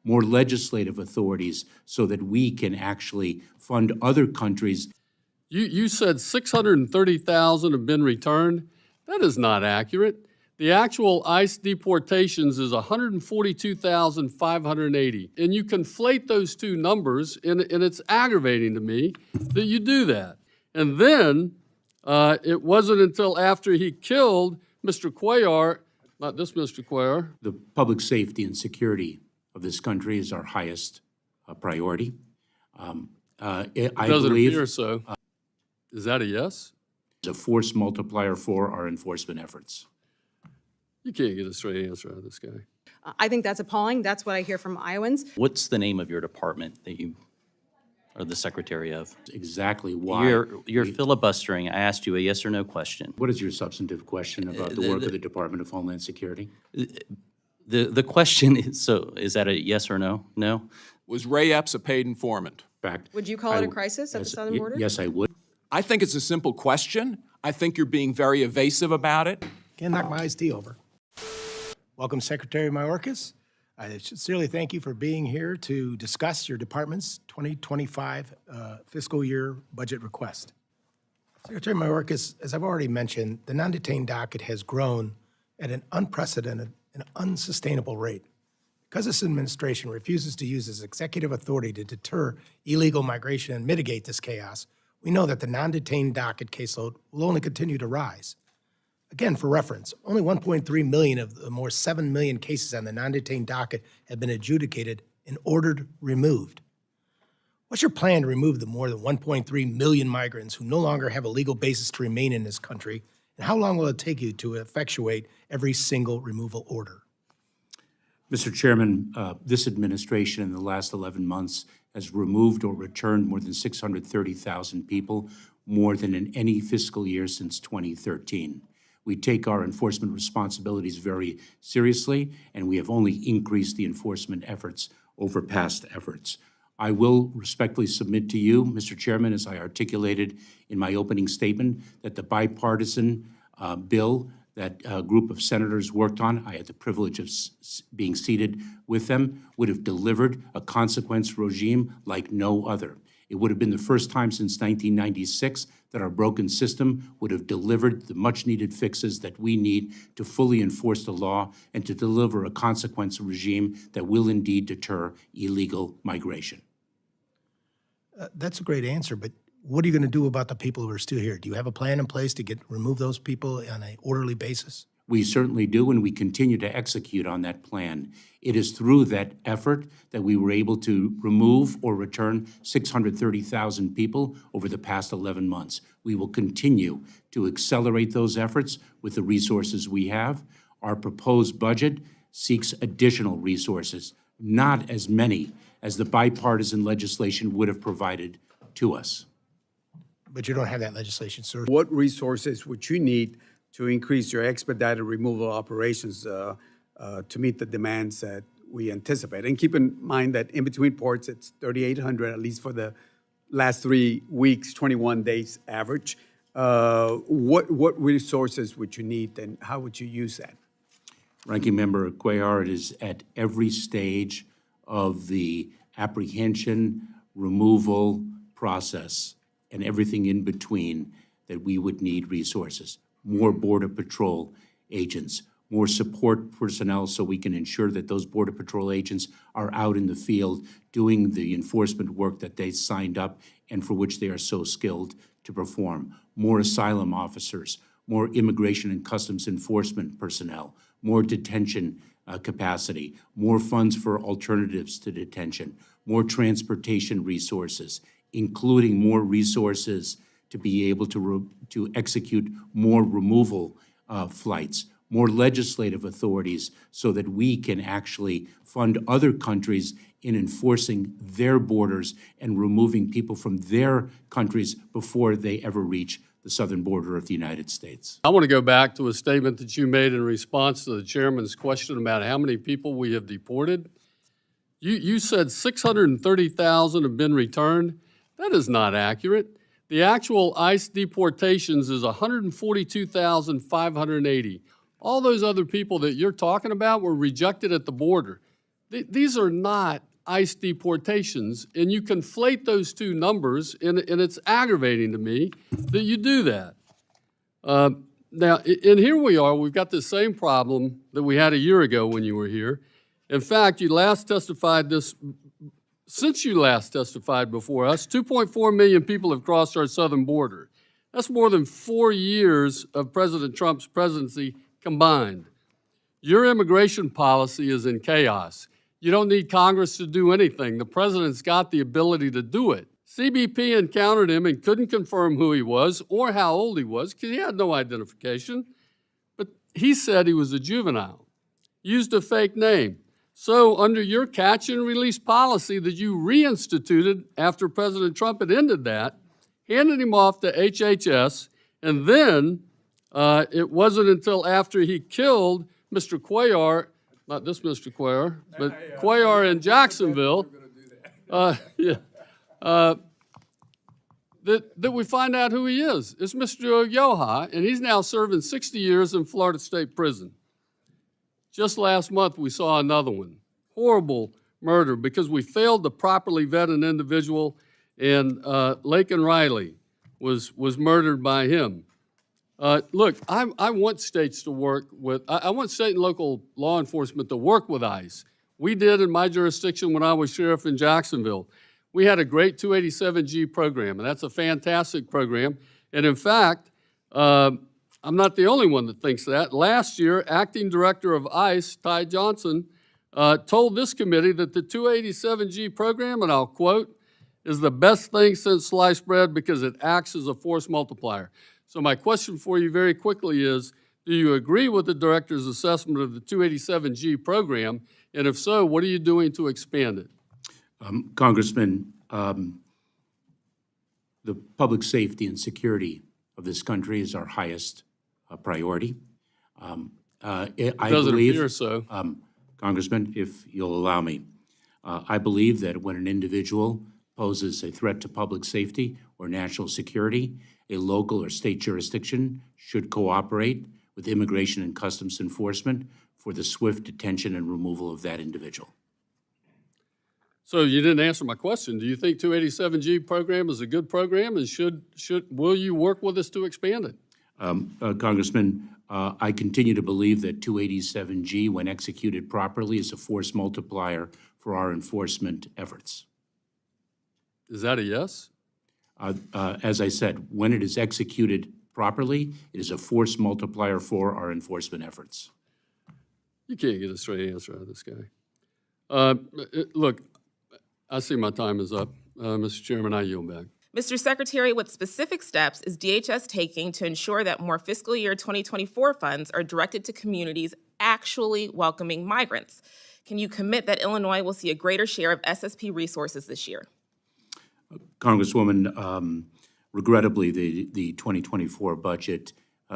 more legislative authorities so that we can actually fund other countries. You said 630,000 have been returned. That is not accurate. The actual ICE deportations is 142,580. And you conflate those two numbers, and it's aggravating to me that you do that. And then it wasn't until after he killed Mr. Cuellar, not this Mr. Cuellar. The public safety and security of this country is our highest priority. I Doesn't believe appear so. Is that a yes? it's a force multiplier for our enforcement efforts. You can't get a straight answer out of this guy. I think that's appalling. That's what I hear from Iowans. What's the name of your department that you are the secretary of? Exactly why. You're filibustering. I asked you a yes or no question. What is your substantive question about the work of the Department of Homeland Security? The question is, so is that a yes or no? No? Was Ray Epps a paid informant? In fact, Would you call it a crisis at the southern border? Yes, I would. I think it's a simple question. I think you're being very evasive about it. Can't knock my iced tea over. Welcome, Secretary Mayorkas. I sincerely thank you for being here to discuss your department's 2025 fiscal year budget request. Secretary Mayorkas, as I've already mentioned, the non-detained docket has grown at an unprecedented and unsustainable rate. Because this administration refuses to use its executive authority to deter illegal migration and mitigate this chaos, we know that the non-detained docket caseload will only continue to rise. Again, for reference, only 1.3 million of the more 7 million cases on the non-detained docket have been adjudicated and ordered removed. What's your plan to remove the more than 1.3 million migrants who no longer have a legal basis to remain in this country, and how long will it take you to effectuate every single removal order? Mr. Chairman, this administration in the last 11 months has removed or returned more than 630,000 people, more than in any fiscal year since 2013. We take our enforcement responsibilities very seriously, and we have only increased the enforcement efforts over past efforts. I will respectfully submit to you, Mr. Chairman, as I articulated in my opening statement, that the bipartisan bill that a group of senators worked on, I had the privilege of being seated with them, would have delivered a consequence regime like no other. It would have been the first time since 1996 that our broken system would have delivered the much-needed fixes that we need to fully enforce the law and to deliver a consequence regime that will indeed deter illegal migration. That's a great answer, but what are you going to do about the people who are still here? Do you have a plan in place to remove those people on an orderly basis? We certainly do, and we continue to execute on that plan. It is through that effort that we were able to remove or return 630,000 people over the past 11 months. We will continue to accelerate those efforts with the resources we have. Our proposed budget seeks additional resources, not as many as the bipartisan legislation would have provided to us. But you don't have that legislation, sir. What resources would you need to increase your expedited removal operations to meet the demands that we anticipate? And keep in mind that in between ports, it's 3,800, at least for the last 3 weeks, 21 days average. What resources would you need, and how would you use that? Ranking Member Cuellar, it is at every stage of the apprehension, removal process, and everything in between that we would need resources. More Border Patrol agents, more support personnel so we can ensure that those Border Patrol agents are out in the field doing the enforcement work that they signed up and for which they are so skilled to perform. More asylum officers, more immigration and customs enforcement personnel, more detention capacity, more funds for alternatives to detention, more transportation resources, including more resources to be able to execute more removal flights, more legislative authorities so that we can actually fund other countries in enforcing their borders and removing people from their countries before they ever reach the southern border of the United States. I want to go back to a statement that you made in response to the chairman's question about how many people we have deported. You said 630,000 have been returned. That is not accurate. The actual ICE deportations is 142,580. All those other people that you're talking about were rejected at the border. These are not ICE deportations, and you conflate those two numbers, and it's aggravating to me that you do that. Now, and here we are, we've got the same problem that we had a year ago when you were here. In fact, since you last testified before us, 2.4 million people have crossed our southern border. That's more than 4 years of President Trump's presidency combined. Your immigration policy is in chaos. You don't need Congress to do anything. The president's got the ability to do it. CBP encountered him and couldn't confirm who he was or how old he was because he had no identification. But he said he was a juvenile, used a fake name. So under your catch and release policy that you reinstituted after President Trump had ended that, handed him off to HHS, and then it wasn't until after he killed Mr. Cuellar, not this Mr. Cuellar, but Cuellar in Jacksonville, that we find out who he is. It's Mr. Yoha, and he's now serving 60 years in Florida State Prison. Just last month, we saw another one. Horrible murder because we failed to properly vet an individual, and Laken Riley was murdered by him. Look, I want states to work with, I want state and local law enforcement to work with ICE. We did in my jurisdiction when I was sheriff in Jacksonville. We had a great 287G program, and that's a fantastic program. And in fact, I'm not the only one that thinks that. Last year, Acting Director of ICE, Ty Johnson, told this committee that the 287G program, and I'll quote, is the best thing since sliced bread because it acts as a force multiplier. So my question for you very quickly is, do you agree with the director's assessment of the 287G program? And if so, what are you doing to expand it? Congressman, the public safety and security of this country is our highest priority. I Doesn't believe, appear so. Congressman, if you'll allow me, I believe that when an individual poses a threat to public safety or national security, a local or state jurisdiction should cooperate with Immigration and Customs Enforcement for the swift detention and removal of that individual. So you didn't answer my question. Do you think 287G program is a good program, and will you work with us to expand it? Congressman, I continue to believe that 287G, when executed properly, is a force multiplier for our enforcement efforts. Is that a yes? As I said, when it is executed properly, it is a force multiplier for our enforcement efforts. You can't get a straight answer out of this guy. Look, I see my time is up. Mr. Chairman, I yield back. Mr. Secretary, what specific steps is DHS taking to ensure that more fiscal year 2024 funds are directed to communities actually welcoming migrants? Can you commit that Illinois will see a greater share of SSP resources this year? Congresswoman, regrettably, the 2024 budget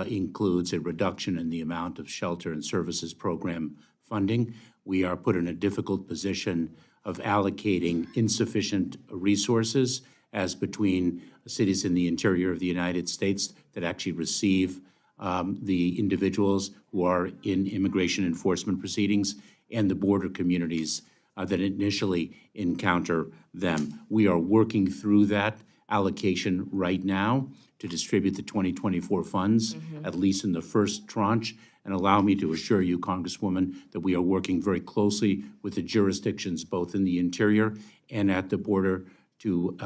includes a reduction in the amount of shelter and services program funding. We are put in a difficult position of allocating insufficient resources as between cities in the interior of the United States that actually receive the individuals who are in immigration enforcement proceedings and the border communities that initially encounter them. We are working through that allocation right now to distribute the 2024 funds, at least in the first tranche. And allow me to assure you, Congresswoman, that we are working very closely with the jurisdictions both in the interior and at the border to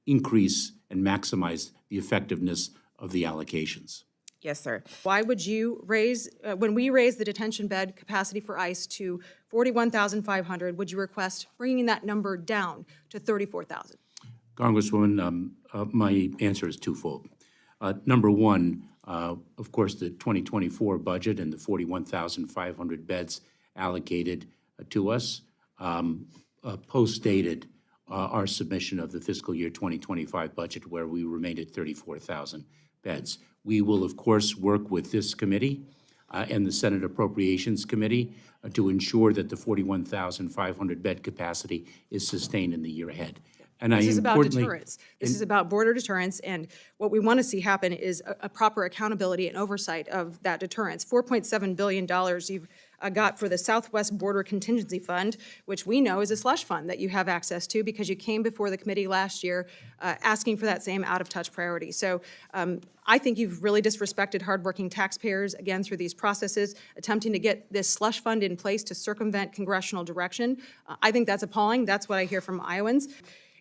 increase and maximize the effectiveness of the allocations. Yes, sir. Why would you raise, when we raise the detention bed capacity for ICE to 41,500, would you request bringing that number down to 34,000? Congresswoman, my answer is twofold. Number one, of course, the 2024 budget and the 41,500 beds allocated to us post-dated our submission of the fiscal year 2025 budget, where we remained at 34,000 beds. We will, of course, work with this committee and the Senate Appropriations Committee to ensure that the 41,500 bed capacity is sustained in the year ahead. And This is about deterrence. This is about border deterrence, and what we want to see happen is a proper accountability and oversight of that deterrence. $4.7 billion you've got for the Southwest Border Contingency Fund, which we know is a slush fund that you have access to because you came before the committee last year asking for that same out-of-touch priority. So I think you've really disrespected hardworking taxpayers, again, through these processes, attempting to get this slush fund in place to circumvent congressional direction. I think that's appalling. That's what I hear from Iowans.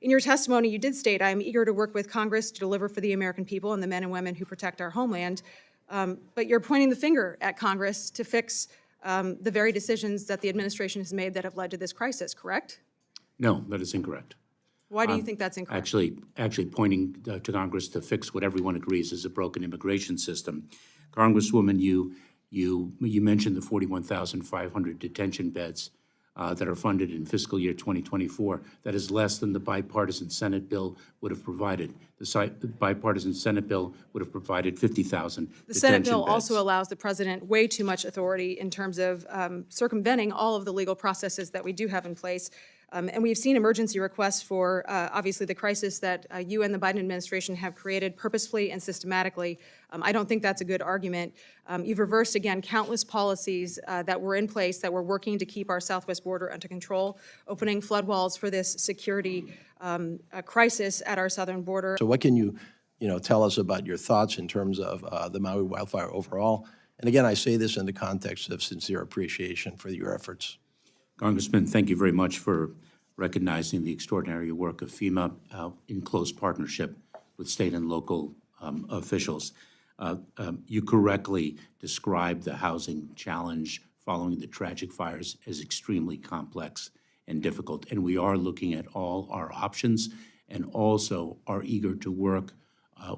In your testimony, you did state, I am eager to work with Congress to deliver for the American people and the men and women who protect our homeland. But you're pointing the finger at Congress to fix the very decisions that the administration has made that have led to this crisis, correct? No, that is incorrect. Why do you think that's incorrect? Actually pointing to Congress to fix what everyone agrees is a broken immigration system. Congresswoman, you mentioned the 41,500 detention beds that are funded in fiscal year 2024. That is less than the bipartisan Senate bill would have provided. The bipartisan Senate bill would have provided 50,000 detention beds. The Senate bill also allows the president way too much authority in terms of circumventing all of the legal processes that we do have in place. And we've seen emergency requests for, obviously, the crisis that you and the Biden administration have created purposefully and systematically. I don't think that's a good argument. You've reversed, again, countless policies that were in place that were working to keep our southwest border under control, opening flood walls for this security crisis at our southern border. So what can you tell us about your thoughts in terms of the Maui wildfire overall? And again, I say this in the context of sincere appreciation for your efforts. Congressman, thank you very much for recognizing the extraordinary work of FEMA in close partnership with state and local officials. You correctly described the housing challenge following the tragic fires as extremely complex and difficult, and we are looking at all our options and also are eager to work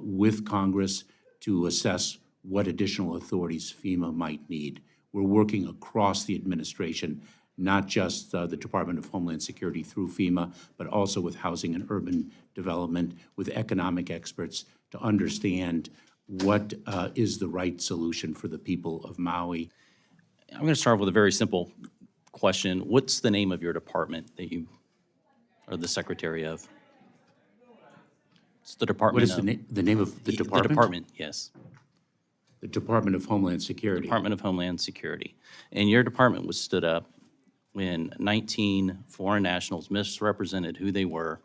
with Congress to assess what additional authorities FEMA might need. We're working across the administration, not just the Department of Homeland Security through FEMA, but also with housing and urban development, with economic experts to understand what is the right solution for the people of Maui. I'm going to start with a very simple question. What's the name of your department that you are the secretary of? It's the Department What is the name of the department? The department, yes. The Department of Homeland Security. Department of Homeland Security. And your department was stood up when 19 foreign nationals misrepresented who they were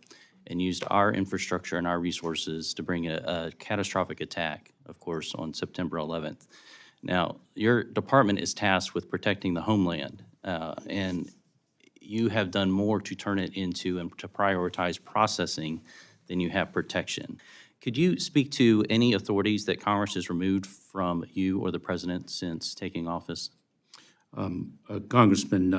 and used our infrastructure and our resources to bring a catastrophic attack, of course, on September 11th. Now, your department is tasked with protecting the homeland, and you have done more to turn it into and to prioritize processing than you have protection. Could you speak to any authorities that Congress has removed from you or the president since taking office? Congressman,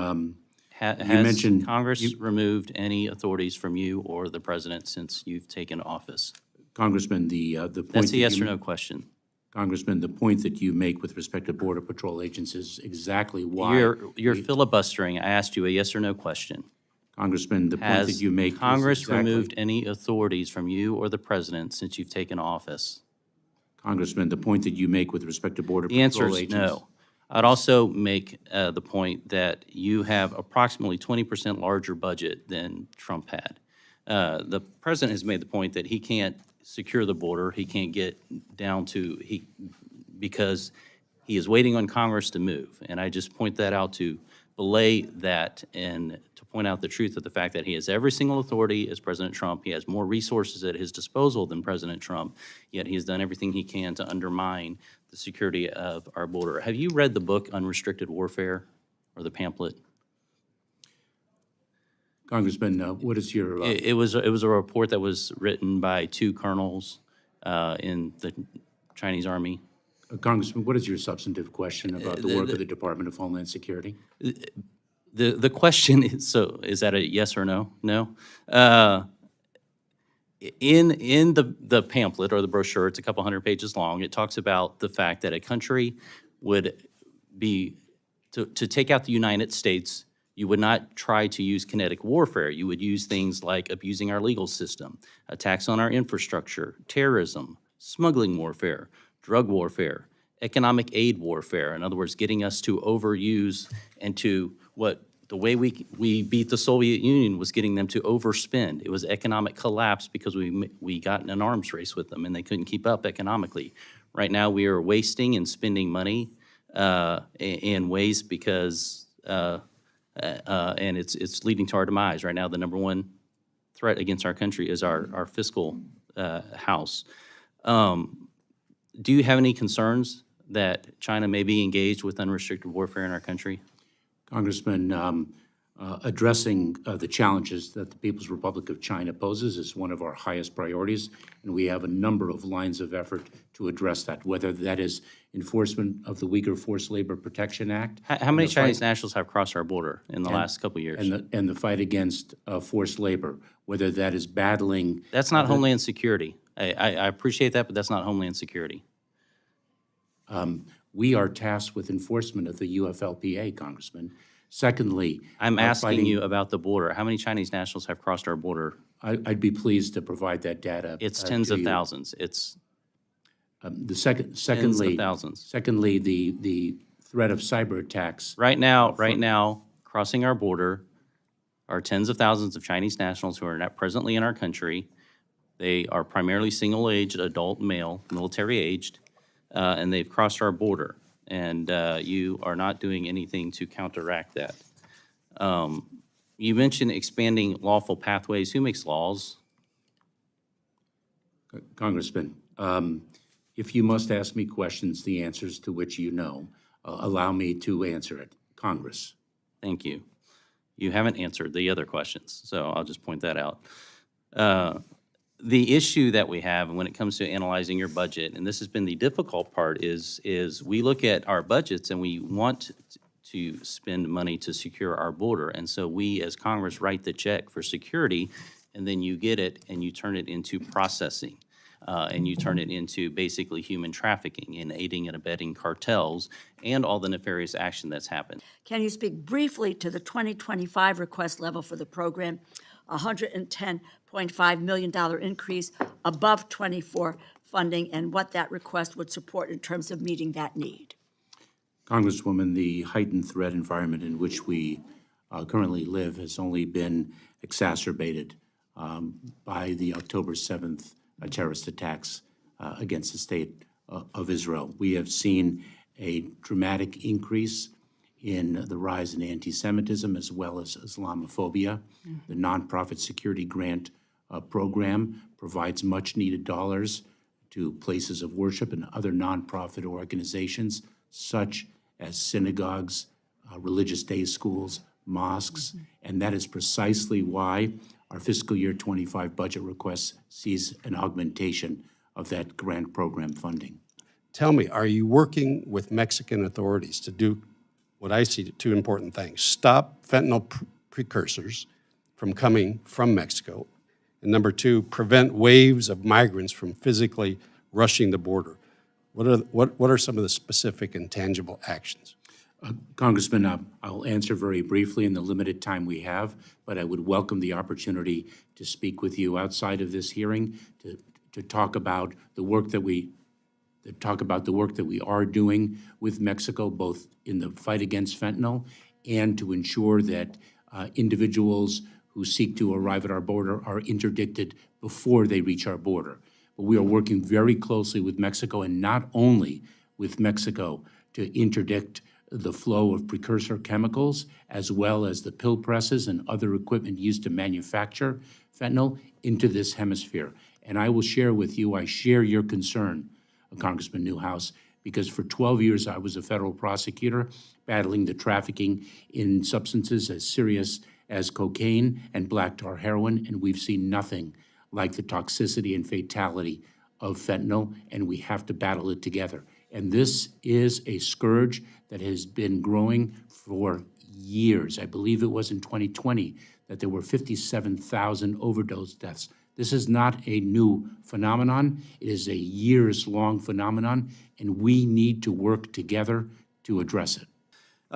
Has mentioned- Congress removed any authorities from you or the president since you've taken office? Congressman, the point That's a that yes you- or no question. Congressman, the point that you make with respect to Border Patrol agents is exactly why. You're filibustering. I asked you a yes or no question. Congressman, the point that Has you make is Congress exactly. removed any authorities from you or the president since you've taken office? Congressman, the point that you make with respect to Border The answer Patrol is agents. no. I'd also make the point that you have approximately 20% larger budget than Trump had. The president has made the point that he can't secure the border, he can't get down to, because he is waiting on Congress to move. And I just point that out to belay that and to point out the truth of the fact that he has every single authority as President Trump. He has more resources at his disposal than President Trump, yet he has done everything he can to undermine the security of our border. Have you read the book Unrestricted Warfare, or the pamphlet? Congressman, what is your, It was a report that was written by two colonels in the Chinese Army. Congressman, what is your substantive question about the work of the Department of Homeland Security? The question is, so is that a yes or no? No? In the pamphlet or the brochure, it's a couple hundred pages long, it talks about the fact that a country would be, to take out the United States, you would not try to use kinetic warfare. You would use things like abusing our legal system, attacks on our infrastructure, terrorism, smuggling warfare, drug warfare, economic aid warfare. In other words, getting us to overuse and to the way we beat the Soviet Union was getting them to overspend. It was economic collapse because we got in an arms race with them and they couldn't keep up economically. Right now we are wasting and spending money and waste because, and it's leading to our demise. Right now, the number one threat against our country is our fiscal house. Do you have any concerns that China may be engaged with unrestricted warfare in our country? Congressman, addressing the challenges that the People's Republic of China poses is one of our highest priorities, and we have a number of lines of effort to address that, whether that is enforcement of the Uyghur Forced Labor Protection Act. How many Chinese nationals have crossed our border in the last couple of years? And the fight against forced labor, whether that is battling. That's not Homeland Security. I appreciate that, but that's not Homeland Security. We are tasked with enforcement of the UFLPA, Congressman. Secondly, I'm asking fighting- you about the border. How many Chinese nationals have crossed our border? I'd be pleased to provide that data. It's tens to of you. thousands. It's Secondly, thousands. Secondly, the threat of cyber attacks. right now, crossing our border are tens of thousands of Chinese nationals who are not presently in our country. They are primarily single-aged, adult male, military-aged, and they've crossed our border. And you are not doing anything to counteract that. You mentioned expanding lawful pathways. Who makes laws? Congressman, if you must ask me questions, the answers to which you know, allow me to answer it. Congress. Thank you. You haven't answered the other questions, so I'll just point that out. The issue that we have when it comes to analyzing your budget, and this has been the difficult part, is we look at our budgets and we want to spend money to secure our border. And so we, as Congress, write the check for security, and then you get it and you turn it into processing. And you turn it into basically human trafficking and aiding and abetting cartels and all the nefarious action that's happened. Can you speak briefly to the 2025 request level for the program, $110.5 million increase above 24 funding, and what that request would support in terms of meeting that need? Congresswoman, the heightened threat environment in which we currently live has only been exacerbated by the October 7th terrorist attacks against the state of Israel. We have seen a dramatic increase in the rise in anti-Semitism as well as Islamophobia. The Nonprofit Security Grant program provides much-needed dollars to places of worship and other nonprofit organizations such as synagogues, religious day schools, mosques, and that is precisely why our fiscal year 25 budget request sees an augmentation of that grant program funding. Tell me, are you working with Mexican authorities to do what I see two important things? Stop fentanyl precursors from coming from Mexico, and number two, prevent waves of migrants from physically rushing the border. What are some of the specific and tangible actions? Congressman, I'll answer very briefly in the limited time we have, but I would welcome the opportunity to speak with you outside of this hearing to talk about the work that we are doing with Mexico, both in the fight against fentanyl and to ensure that individuals who seek to arrive at our border are interdicted before they reach our border. But we are working very closely with Mexico, and not only with Mexico, to interdict the flow of precursor chemicals, as well as the pill presses and other equipment used to manufacture fentanyl into this hemisphere. And I will share with you, I share your concern, Congressman Newhouse, because for 12 years I was a federal prosecutor battling the trafficking in substances as serious as cocaine and black tar heroin, and we've seen nothing like the toxicity and fatality of fentanyl, and we have to battle it together. And this is a scourge that has been growing for years. I believe it was in 2020 that there were 57,000 overdose deaths. This is not a new phenomenon. It is a years-long phenomenon, and we need to work together to address it.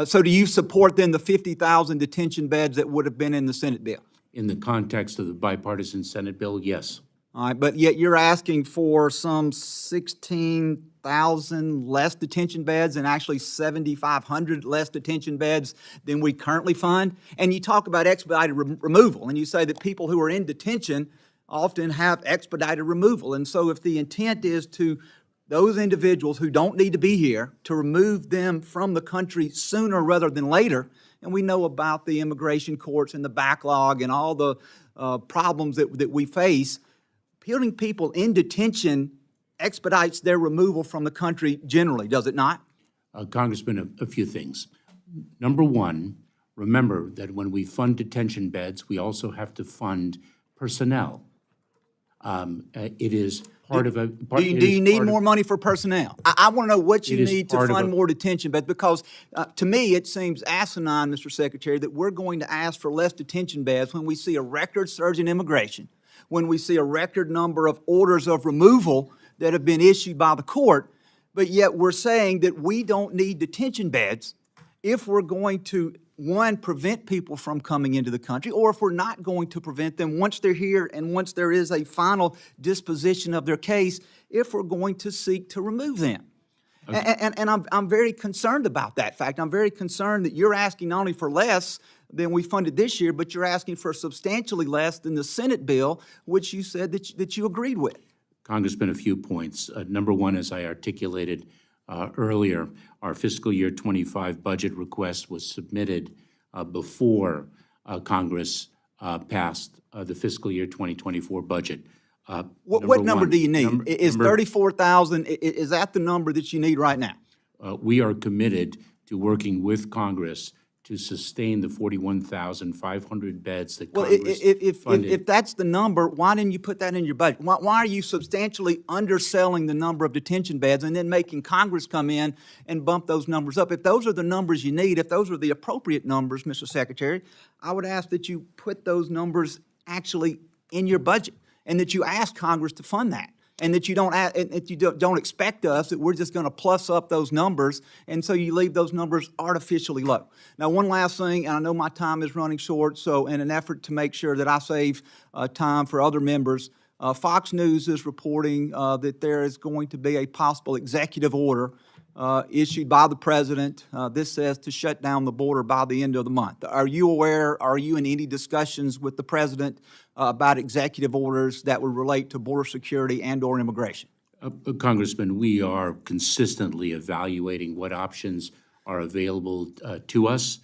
So do you support then the 50,000 detention beds that would have been in the Senate bill? In the context of the bipartisan Senate bill, yes. All right, but yet you're asking for some 16,000 less detention beds and actually 7,500 less detention beds than we currently fund. And you talk about expedited removal, and you say that people who are in detention often have expedited removal. And so if the intent is to those individuals who don't need to be here, to remove them from the country sooner rather than later. And we know about the immigration courts and the backlog and all the problems that we face. Putting people in detention expedites their removal from the country generally, does it not? Congressman, a few things. Number one, remember that when we fund detention beds, we also have to fund personnel. It is part of a. Do you need more money for personnel? I want to know what you need to fund more detention beds, because to me, it seems asinine, Mr. Secretary, that we're going to ask for less detention beds when we see a record surge in immigration, when we see a record number of orders of removal that have been issued by the court, but yet we're saying that we don't need detention beds if we're going to, one, prevent people from coming into the country, or if we're not going to prevent them once they're here and once there is a final disposition of their case, if we're going to seek to remove them. Okay. And I'm very concerned about that fact. I'm very concerned that you're asking not only for less than we funded this year, but you're asking for substantially less than the Senate bill, which you said that you agreed with. Congressman, a few points. Number one, as I articulated earlier, our fiscal year 25 budget request was submitted before Congress passed the fiscal year 2024 budget. What number do you need? Is 34,000, is that the number that you need right now? We are committed to working with Congress to sustain the 41,500 beds that Congress funded. If that's the number, why didn't you put that in your budget? Why are you substantially underselling the number of detention beds and then making Congress come in and bump those numbers up? If those are the numbers you need, if those are the appropriate numbers, Mr. Secretary, I would ask that you put those numbers actually in your budget and that you ask Congress to fund that. And that you don't expect us that we're just going to plus up those numbers, and so you leave those numbers artificially low. Now, one last thing, and I know my time is running short, so in an effort to make sure that I save time for other members, Fox News is reporting that there is going to be a possible executive order issued by the president. This says to shut down the border by the end of the month. Are you aware, are you in any discussions with the president about executive orders that would relate to border security and or immigration? Congressman, we are consistently evaluating what options are available to us.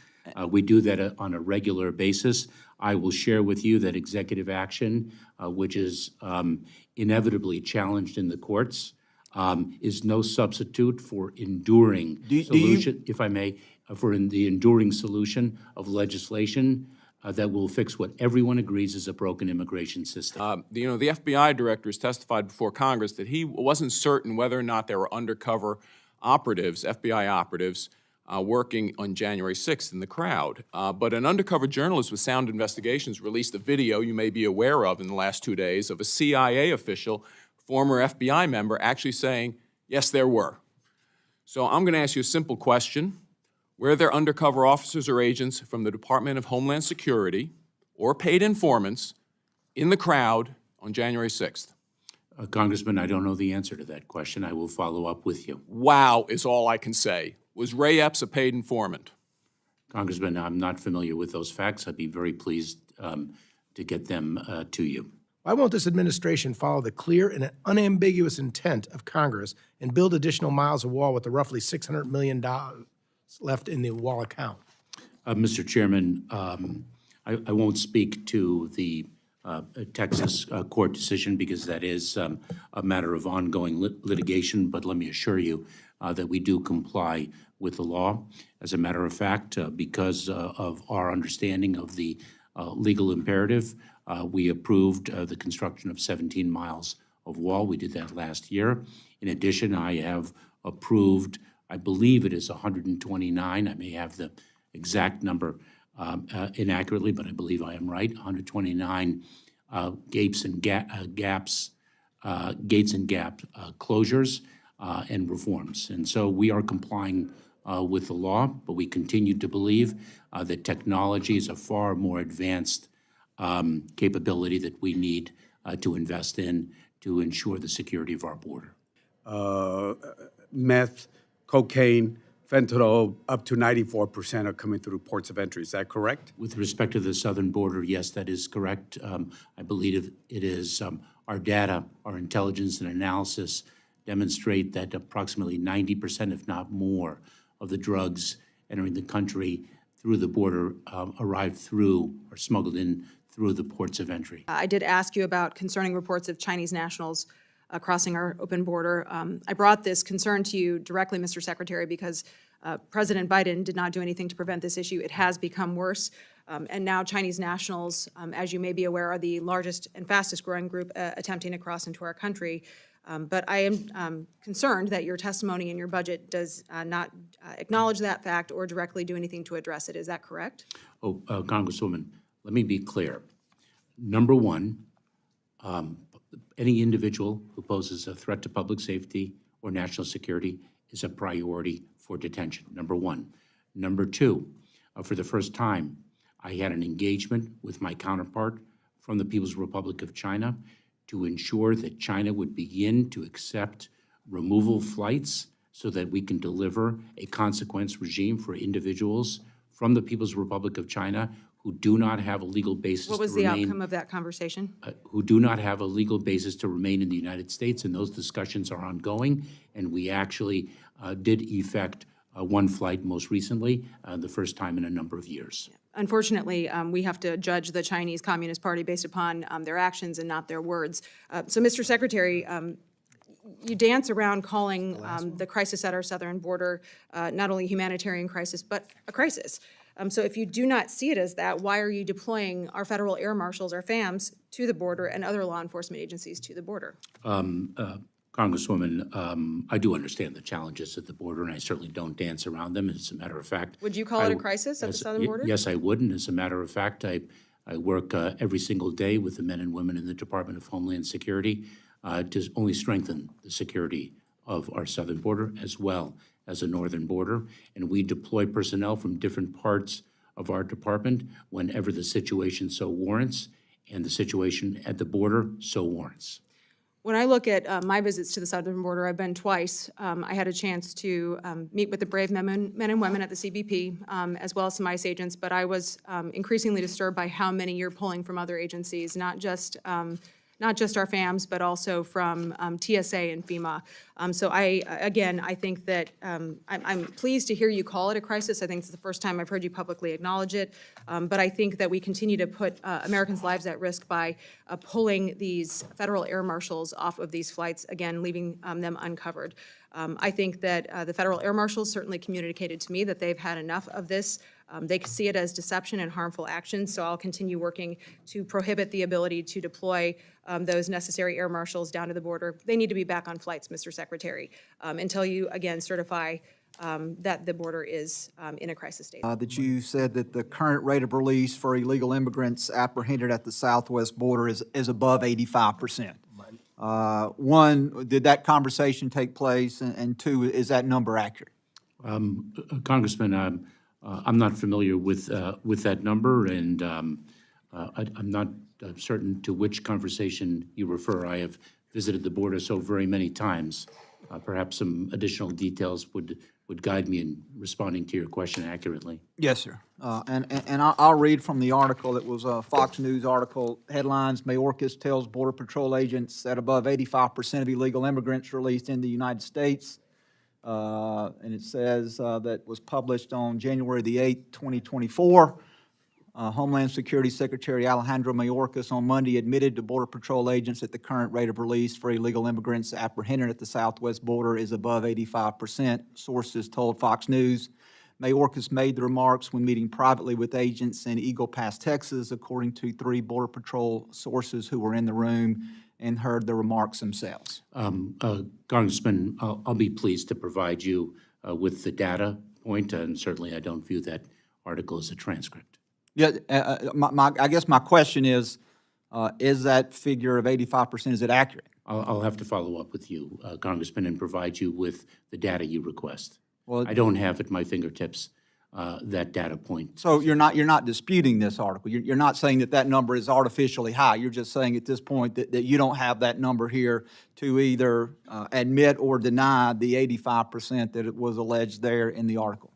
We do that on a regular basis. I will share with you that executive action, which is inevitably challenged in the courts, is no substitute for enduring solution, if I may, for the enduring solution of legislation that will fix what everyone agrees is a broken immigration system. The FBI director has testified before Congress that he wasn't certain whether or not there were undercover operatives, FBI operatives, working on January 6th in the crowd. But an undercover journalist with Sound Investigations released a video you may be aware of in the last 2 days of a CIA official, former FBI member, actually saying, yes, there were. So I'm going to ask you a simple question. Were there undercover officers or agents from the Department of Homeland Security or paid informants in the crowd on January 6th? Congressman, I don't know the answer to that question. I will follow up with you. Wow is all I can say. Was Ray Epps a paid informant? Congressman, I'm not familiar with those facts. I'd be very pleased to get them to you. Why won't this administration follow the clear and unambiguous intent of Congress and build additional miles of wall with the roughly $600 million left in the wall account? Mr. Chairman, I won't speak to the Texas court decision because that is a matter of ongoing litigation, but let me assure you that we do comply with the law. As a matter of fact, because of our understanding of the legal imperative, we approved the construction of 17 miles of wall. We did that last year. In addition, I have approved, I believe it is 129. I may have the exact number inaccurately, but I believe I am right. 129 gates and gap closures and reforms. And so we are complying with the law, but we continue to believe that technology is a far more advanced capability that we need to invest in to ensure the security of our border. Meth, cocaine, fentanyl, up to 94% are coming through ports of entry. Is that correct? With respect to the southern border, yes, that is correct. I believe it is our data, our intelligence and analysis demonstrate that approximately 90%, if not more, of the drugs entering the country through the border arrive through or smuggled in through the ports of entry. I did ask you about concerning reports of Chinese nationals crossing our open border. I brought this concern to you directly, Mr. Secretary, because President Biden did not do anything to prevent this issue. It has become worse. And now Chinese nationals, as you may be aware, are the largest and fastest growing group attempting to cross into our country. But I am concerned that your testimony in your budget does not acknowledge that fact or directly do anything to address it. Is that correct? Oh, Congresswoman, let me be clear. Number one, any individual who poses a threat to public safety or national security is a priority for detention, number one. Number two, for the first time, I had an engagement with my counterpart from the People's Republic of China to ensure that China would begin to accept removal flights so that we can deliver a consequence regime for individuals from the People's Republic of China who do not have a legal basis to What was the outcome of that conversation? who do not have a legal basis to remain in the United States, and those discussions are ongoing. And we actually did effect one flight most recently, the first time in a number of years. Unfortunately, we have to judge the Chinese Communist Party based upon their actions and not their words. So, Mr. Secretary, you dance around calling the crisis at our southern border not only a humanitarian crisis, but a crisis. So if you do not see it as that, why are you deploying our federal air marshals, our FAMs, to the border and other law enforcement agencies to the border? Congresswoman, I do understand the challenges at the border, and I certainly don't dance around them. As a matter of fact, Would you call it a crisis at the southern border? Yes, I would. And as a matter of fact, I work every single day with the men and women in the Department of Homeland Security to only strengthen the security of our southern border as well as a northern border. And we deploy personnel from different parts of our department whenever the situation so warrants and the situation at the border so warrants. When I look at my visits to the southern border, I've been twice. I had a chance to meet with the brave men and women at the CBP, as well as some ICE agents, but I was increasingly disturbed by how many you're pulling from other agencies, not just our FAMs, but also from TSA and FEMA. So I think that I'm pleased to hear you call it a crisis. I think it's the first time I've heard you publicly acknowledge it. But I think that we continue to put Americans' lives at risk by pulling these federal air marshals off of these flights, again, leaving them uncovered. I think that the federal air marshals certainly communicated to me that they've had enough of this. They see it as deception and harmful actions, so I'll continue working to prohibit the ability to deploy those necessary air marshals down to the border. They need to be back on flights, Mr. Secretary, until you, again, certify that the border is in a crisis state. That you said that the current rate of release for illegal immigrants apprehended at the southwest border is above 85%. One, did that conversation take place? And two, is that number accurate? Congressman, I'm not familiar with that number, and I'm not certain to which conversation you refer. I have visited the border so very many times. Perhaps some additional details would guide me in responding to your question accurately. Yes, sir. And I'll read from the article. It was a Fox News article. Headlines: Mayorkas tells Border Patrol agents that above 85% of illegal immigrants released in the United States. And it says that was published on January the 8th, 2024. Homeland Security Secretary Alejandro Mayorkas on Monday admitted to Border Patrol agents that the current rate of release for illegal immigrants apprehended at the southwest border is above 85%. Sources told Fox News. Mayorkas made the remarks when meeting privately with agents in Eagle Pass, Texas, according to 3 Border Patrol sources who were in the room and heard the remarks themselves. Congressman, I'll be pleased to provide you with the data point, and certainly I don't view that article as a transcript. Yeah, I guess my question is that figure of 85%, is it accurate? I'll have to follow up with you, Congressman, and provide you with the data you request. Well, I don't have at my fingertips that data point. So you're not disputing this article. You're not saying that number is artificially high. You're just saying at this point that you don't have that number here to either admit or deny the 85% that it was alleged there in the article.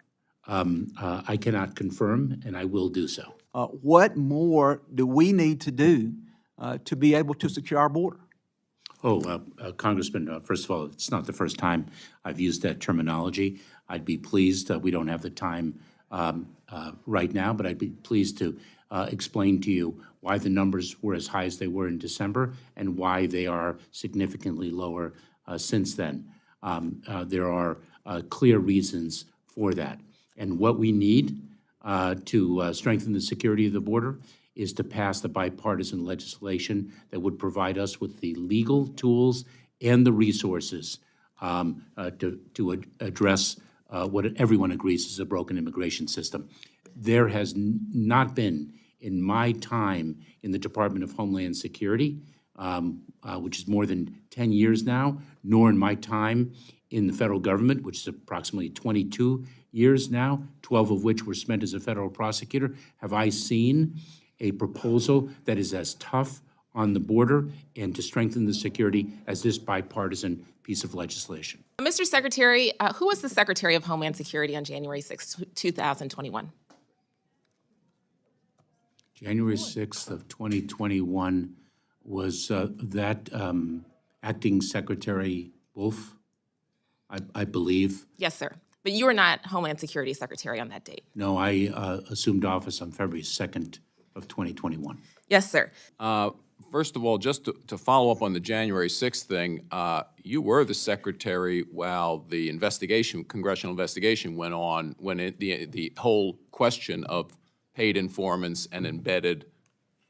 I cannot confirm, and I will do so. What more do we need to do to be able to secure our border? Congressman, first of all, it's not the first time I've used that terminology. I'd be pleased, we don't have the time right now, but I'd be pleased to explain to you why the numbers were as high as they were in December and why they are significantly lower since then. There are clear reasons for that. And what we need to strengthen the security of the border is to pass the bipartisan legislation that would provide us with the legal tools and the resources to address what everyone agrees is a broken immigration system. There has not been, in my time in the Department of Homeland Security, which is more than 10 years now, nor in my time in the federal government, which is approximately 22 years now, 12 of which were spent as a federal prosecutor, have I seen a proposal that is as tough on the border and to strengthen the security as this bipartisan piece of legislation. Mr. Secretary, who was the Secretary of Homeland Security on January 6, 2021? January 6th of 2021 was that Acting Secretary Wolf, I believe. Yes, sir. But you were not Homeland Security Secretary on that date. No, I assumed office on February 2nd of 2021. Yes, sir. First of all, just to follow up on the January 6th thing, you were the secretary while the congressional investigation went on, when the whole question of paid informants and embedded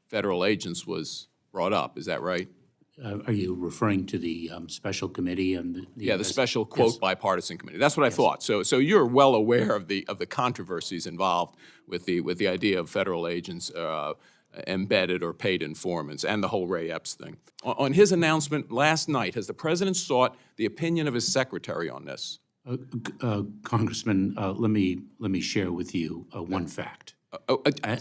federal agents was brought up. Is that right? Are you referring to the special committee and Yeah, the special, quote, Yes. bipartisan committee. That's what I thought. So you're well aware of the controversies involved with the idea of federal agents embedded or paid informants and the whole Ray Epps thing. On his announcement last night, has the president sought the opinion of his secretary on this? Congressman, let me share with you one fact.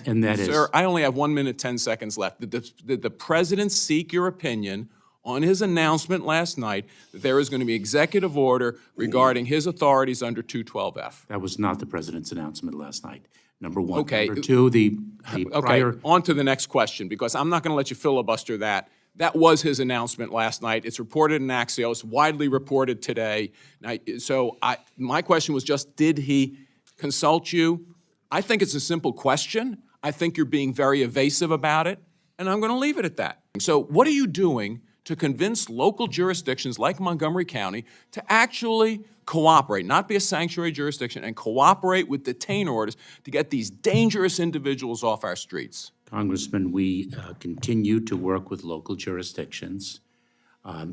And that is, Sir, I only have 1 minute, 10 seconds left. Did the president seek your opinion on his announcement last night that there is going to be executive order regarding his authorities under 212F? that was not the president's announcement last night, number one. Okay. Number two, the prior. Okay, on to the next question, because I'm not going to let you filibuster that. That was his announcement last night. It's reported in Axios, widely reported today. My question was just, did he consult you? I think it's a simple question. I think you're being very evasive about it, and I'm going to leave it at that. So what are you doing to convince local jurisdictions like Montgomery County to actually cooperate, not be a sanctuary jurisdiction, and cooperate with detain orders to get these dangerous individuals off our streets? Congressman, we continue to work with local jurisdictions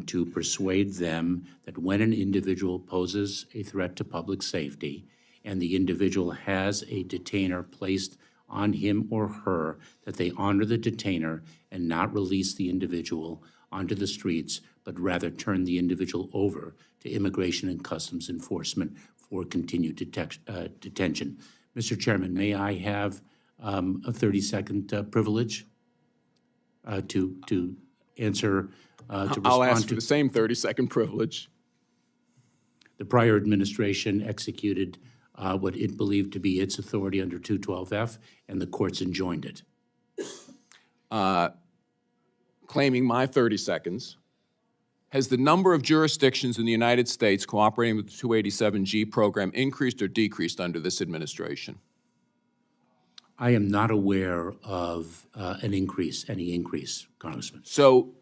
to persuade them that when an individual poses a threat to public safety and the individual has a detainer placed on him or her, that they honor the detainer and not release the individual onto the streets, but rather turn the individual over to Immigration and Customs Enforcement for continued detention. Mr. Chairman, may I have a 30-second privilege to answer, to I'll ask respond for to? the same 30-second privilege. The prior administration executed what it believed to be its authority under 212F, and the courts enjoined it. Claiming my 30 seconds, has the number of jurisdictions in the United States cooperating with the 287G program increased or decreased under this administration? I am not aware of any increase, Congressman. So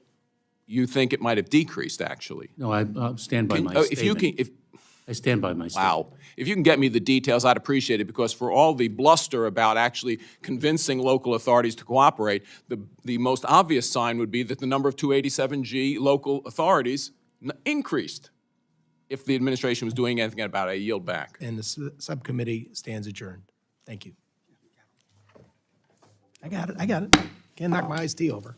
you think it might have decreased, actually? No, I stand by my If you statement. can, I stand by my statement. wow. If you can get me the details, I'd appreciate it, because for all the bluster about actually convincing local authorities to cooperate, the most obvious sign would be that the number of 287G local authorities increased if the administration was doing anything about it. I yield back. And the subcommittee stands adjourned. Thank you. I got it. Can't knock my iced tea over.